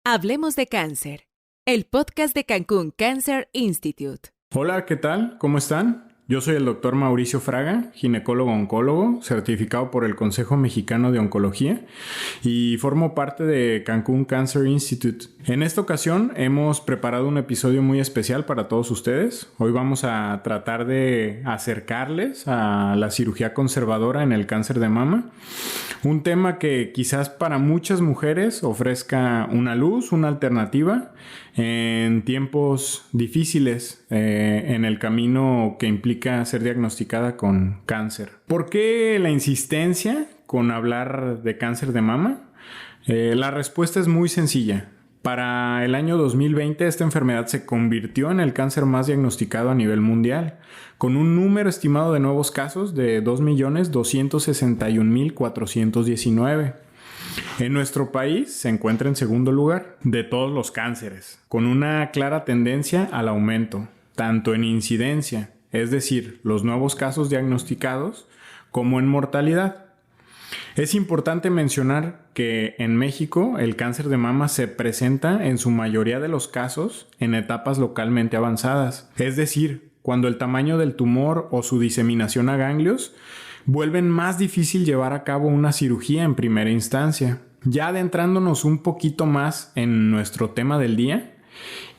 Hablemos de cáncer, el podcast de Cancún Cancer Institute. Hola, ¿qué tal? ¿Cómo están? Yo soy el Dr. Mauricio Fraga, ginecólogo-oncólogo, certificado por el Consejo Mexicano de Oncología y formo parte de Cancún Cancer Institute. En esta ocasión hemos preparado un episodio muy especial para todos ustedes. Hoy vamos a tratar de acercarles a la cirugía conservadora en el cáncer de mama. Un tema que quizás para muchas mujeres ofrezca una luz, una alternativa en tiempos difíciles en el camino que implica ser diagnosticada con cáncer. ¿Por qué la insistencia con hablar de cáncer de mama? La respuesta es muy sencilla. Para el año 2020 esta enfermedad se convirtió en el cáncer más diagnosticado a nivel mundial, con un número estimado de nuevos casos de 2.261.419. En nuestro país se encuentra en segundo lugar de todos los cánceres, con una clara tendencia al aumento, tanto en incidencia, es decir, los nuevos casos diagnosticados, como en mortalidad. Es importante mencionar que en México el cáncer de mama se presenta en su mayoría de los casos en etapas localmente avanzadas, es decir, cuando el tamaño del tumor o su diseminación a ganglios vuelven más difícil llevar a cabo una cirugía en primera instancia. Ya adentrándonos un poquito más en nuestro tema del día,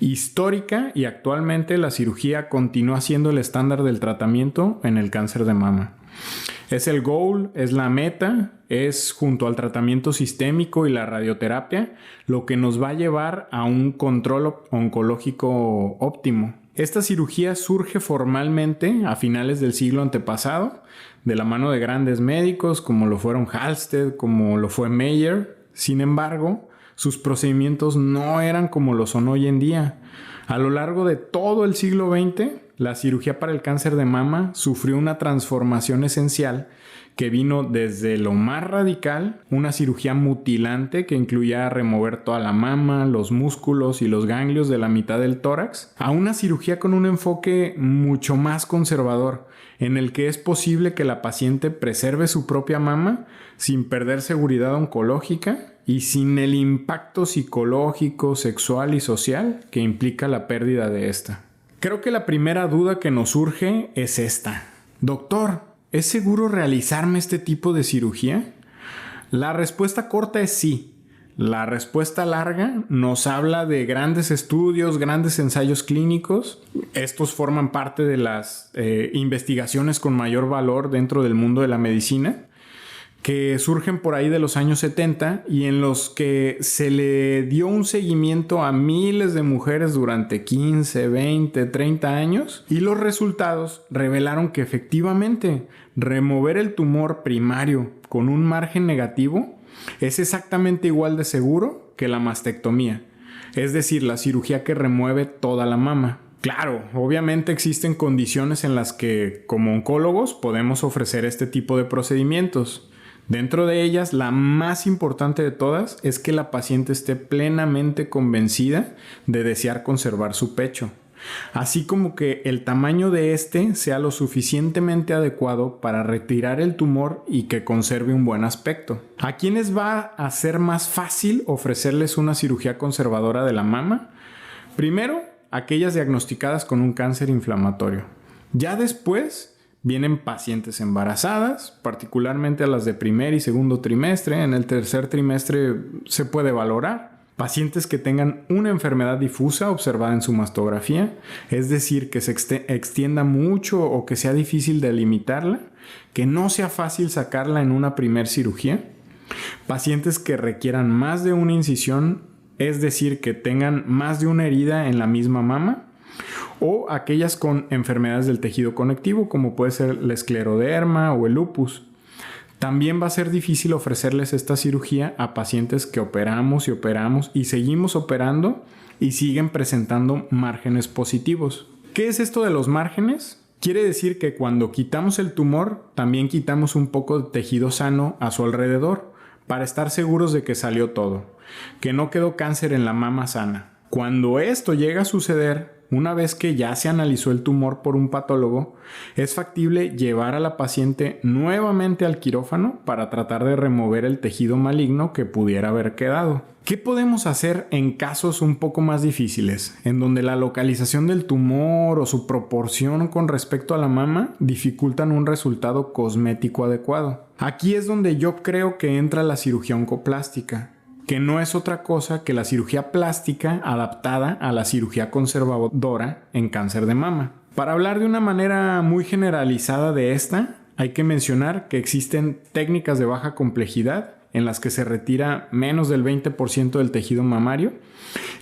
histórica y actualmente la cirugía continúa siendo el estándar del tratamiento en el cáncer de mama. Es el goal, es la meta, es junto al tratamiento sistémico y la radioterapia lo que nos va a llevar a un control oncológico óptimo. Esta cirugía surge formalmente a finales del siglo antepasado, de la mano de grandes médicos como lo fueron Halsted, como lo fue Meyer. Sin embargo, sus procedimientos no eran como lo son hoy en día. A lo largo de todo el siglo XX, la cirugía para el cáncer de mama sufrió una transformación esencial que vino desde lo más radical, una cirugía mutilante que incluía remover toda la mama, los músculos y los ganglios de la mitad del tórax, a una cirugía con un enfoque mucho más conservador, en el que es posible que la paciente preserve su propia mama sin perder seguridad oncológica y sin el impacto psicológico, sexual y social que implica la pérdida de esta. Creo que la primera duda que nos surge es esta. Doctor, ¿es seguro realizarme este tipo de cirugía? La respuesta corta es sí. La respuesta larga nos habla de grandes estudios, grandes ensayos clínicos. Estos forman parte de las investigaciones con mayor valor dentro del mundo de la medicina, que surgen por ahí de los años 70 y en los que se le dio un seguimiento a miles de mujeres durante 15, 20, 30 años y los resultados revelaron que efectivamente remover el tumor primario con un margen negativo es exactamente igual de seguro que la mastectomía, es decir, la cirugía que remueve toda la mama. Claro, obviamente existen condiciones en las que como oncólogos podemos ofrecer este tipo de procedimientos. Dentro de ellas, la más importante de todas es que la paciente esté plenamente convencida de desear conservar su pecho, así como que el tamaño de este sea lo suficientemente adecuado para retirar el tumor y que conserve un buen aspecto. ¿A quiénes va a ser más fácil ofrecerles una cirugía conservadora de la mama? Primero, aquellas diagnosticadas con un cáncer inflamatorio. Ya después vienen pacientes embarazadas, particularmente a las de primer y segundo trimestre. En el tercer trimestre se puede valorar. Pacientes que tengan una enfermedad difusa observada en su mastografía, es decir, que se extienda mucho o que sea difícil delimitarla, que no sea fácil sacarla en una primer cirugía. Pacientes que requieran más de una incisión, es decir, que tengan más de una herida en la misma mama. O aquellas con enfermedades del tejido conectivo, como puede ser la escleroderma o el lupus. También va a ser difícil ofrecerles esta cirugía a pacientes que operamos y seguimos operando y siguen presentando márgenes positivos. ¿Qué es esto de los márgenes? Quiere decir que cuando quitamos el tumor, también quitamos un poco de tejido sano a su alrededor para estar seguros de que salió todo, que no quedó cáncer en la mama sana. Cuando esto llega a suceder, una vez que ya se analizó el tumor por un patólogo, es factible llevar a la paciente nuevamente al quirófano para tratar de remover el tejido maligno que pudiera haber quedado. ¿Qué podemos hacer en casos un poco más difíciles, en donde la localización del tumor o su proporción con respecto a la mama dificultan un resultado cosmético adecuado? Aquí es donde yo creo que entra la cirugía oncoplástica, que no es otra cosa que la cirugía plástica adaptada a la cirugía conservadora en cáncer de mama. Para hablar de una manera muy generalizada de esta, hay que mencionar que existen técnicas de baja complejidad en las que se retira menos del 20% del tejido mamario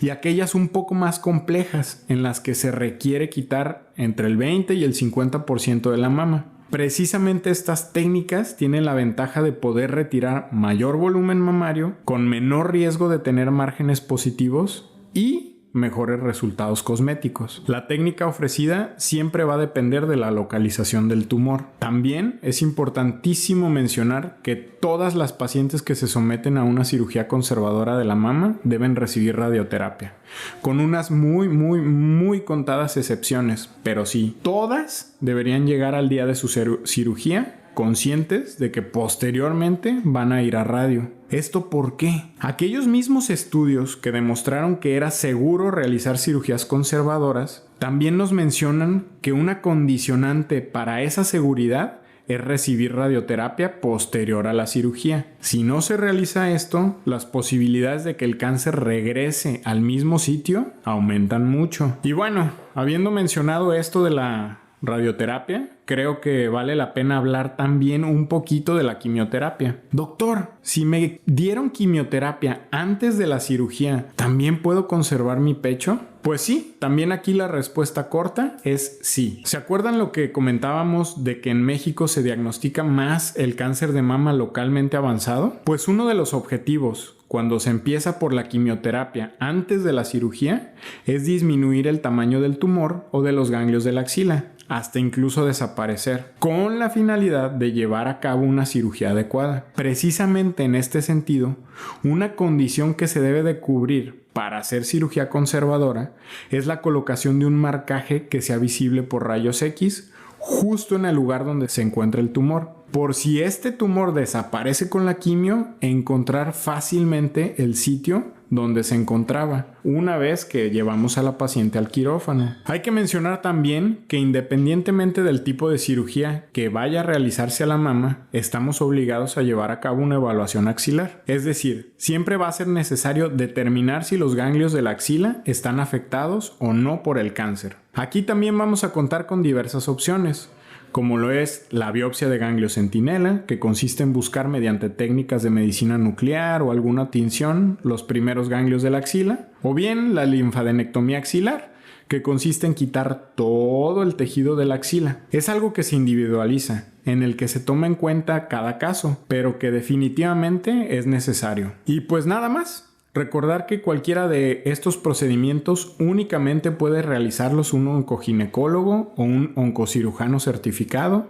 y aquellas un poco más complejas en las que se requiere quitar entre el 20 y el 50% de la mama. Precisamente estas técnicas tienen la ventaja de poder retirar mayor volumen mamario con menor riesgo de tener márgenes positivos y mejores resultados cosméticos. La técnica ofrecida siempre va a depender de la localización del tumor. También es importantísimo mencionar que todas las pacientes que se someten a una cirugía conservadora de la mama deben recibir radioterapia, con unas muy contadas excepciones, pero sí, todas deberían llegar al día de su cirugía conscientes de que posteriormente van a ir a radio. ¿Esto por qué? Aquellos mismos estudios que demostraron que era seguro realizar cirugías conservadoras también nos mencionan que una condicionante para esa seguridad es recibir radioterapia posterior a la cirugía. Si no se realiza esto, las posibilidades de que el cáncer regrese al mismo sitio aumentan mucho. Y bueno, habiendo mencionado esto de la radioterapia, creo que vale la pena hablar también un poquito de la quimioterapia. Doctor, si me dieron quimioterapia antes de la cirugía, ¿también puedo conservar mi pecho? Pues sí, también aquí la respuesta corta es sí. ¿Se acuerdan lo que comentábamos de que en México se diagnostica más el cáncer de mama localmente avanzado? Pues uno de los objetivos cuando se empieza por la quimioterapia antes de la cirugía es disminuir el tamaño del tumor o de los ganglios de la axila, hasta incluso desaparecer, con la finalidad de llevar a cabo una cirugía adecuada. Precisamente en este sentido, una condición que se debe de cubrir para hacer cirugía conservadora es la colocación de un marcaje que sea visible por rayos X justo en el lugar donde se encuentra el tumor. Por si este tumor desaparece con la quimio, encontrar fácilmente el sitio donde se encontraba una vez que llevamos a la paciente al quirófano. Hay que mencionar también que independientemente del tipo de cirugía que vaya a realizarse a la mama, estamos obligados a llevar a cabo una evaluación axilar. Es decir, siempre va a ser necesario determinar si los ganglios de la axila están afectados o no por el cáncer. Aquí también vamos a contar con diversas opciones, como lo es la biopsia de ganglio centinela, que consiste en buscar mediante técnicas de medicina nuclear o alguna tinción los primeros ganglios de la axila, o bien la linfadenectomía axilar, que consiste en quitar todo el tejido de la axila. Es algo que se individualiza, en el que se toma en cuenta cada caso, pero que definitivamente es necesario. Y pues nada más. Recordar que cualquiera de estos procedimientos únicamente puede realizarlos un oncoginecólogo o un oncocirujano certificado.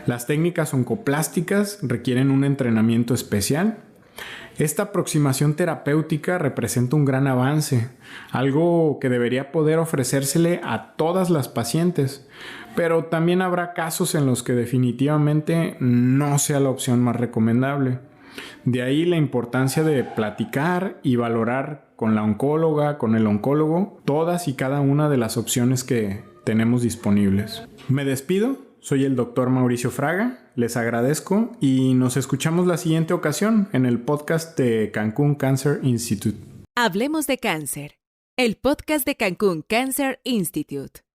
Las técnicas oncoplásticas requieren un entrenamiento especial. Esta aproximación terapéutica representa un gran avance, algo que debería poder ofrecérsele a todas las pacientes, pero también habrá casos en los que definitivamente no sea la opción más recomendable. De ahí la importancia de platicar y valorar con la oncóloga, con el oncólogo, todas y cada una de las opciones que tenemos disponibles. Me despido, soy el Dr. Mauricio Fraga, les agradezco y nos escuchamos la siguiente ocasión en el podcast de Cancún Cancer Institute. Hablemos de cáncer, el podcast de Cancún Cancer Institute.